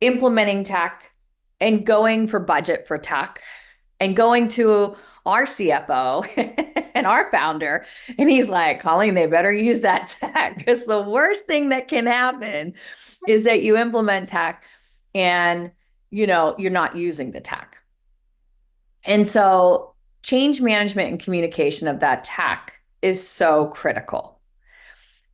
implementing tech and going for budget for tech and going to our CFO and our founder. And he's like, Colleen, they better use that tech, because the worst thing that can happen is that you implement tech and you're not using the tech. And so change management and communication of that tech is so critical.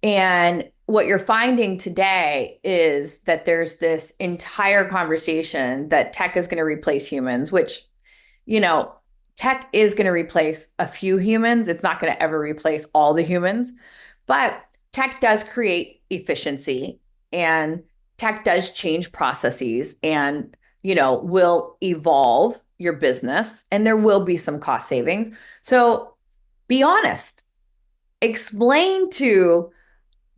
And what you're finding today is that there's this entire conversation that tech is going to replace humans, which, you know, tech is going to replace a few humans. It's not going to ever replace all the humans, but tech does create efficiency, and tech does change processes and, will evolve your business, and there will be some cost savings. So be honest, explain to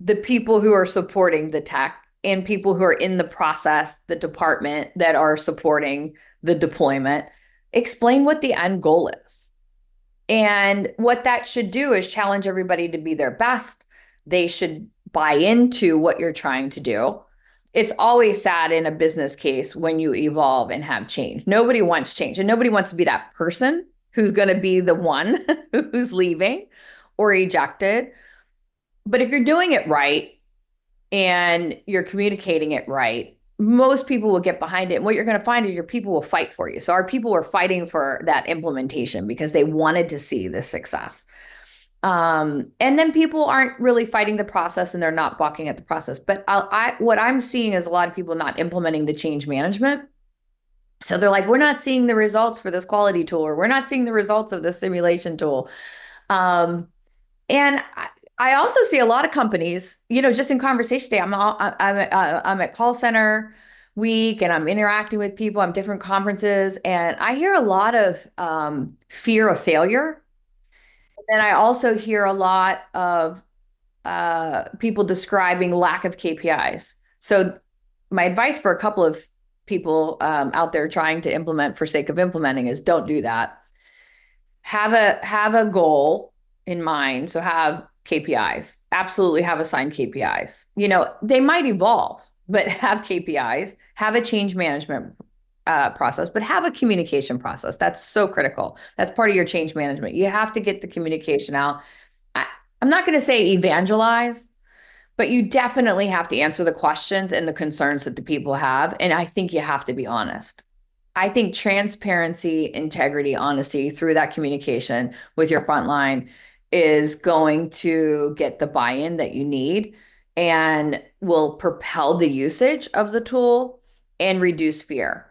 the people who are supporting the tech and people who are in the process, the department that are supporting the deployment, explain what the end goal is. And what that should do is challenge everybody to be their best. They should buy into what you're trying to do. It's always sad in a business case when you evolve and have change. Nobody wants change, and nobody wants to be that person who's going to be the one who's leaving or ejected. But if you're doing it right and you're communicating it right, most people will get behind it. And what you're going to find is your people will fight for you. So our people were fighting for that implementation because they wanted to see the success. And then people aren't really fighting the process, and they're not balking at the process. But what I'm seeing is a lot of people not implementing the change management. So they're like, we're not seeing the results for this quality tool, or we're not seeing the results of this simulation tool. And I also see a lot of companies, just in conversation today. I'm at call center week, and I'm interacting with people. I'm different conferences, and I hear a lot of fear of failure. And I also hear a lot of people describing lack of KPIs. So my advice for a couple of people out there trying to implement for sake of implementing is don't do that. Have a goal in mind. So have KPIs. Absolutely have assigned KPIs. They might evolve, but have KPIs, have a change management process, but have a communication process. That's so critical. That's part of your change management. You have to get the communication out. I'm not going to say evangelize, but you definitely have to answer the questions and the concerns that the people have. And I think you have to be honest. I think transparency, integrity, honesty through that communication with your frontline is going to get the buy-in that you need and will propel the usage of the tool and reduce fear.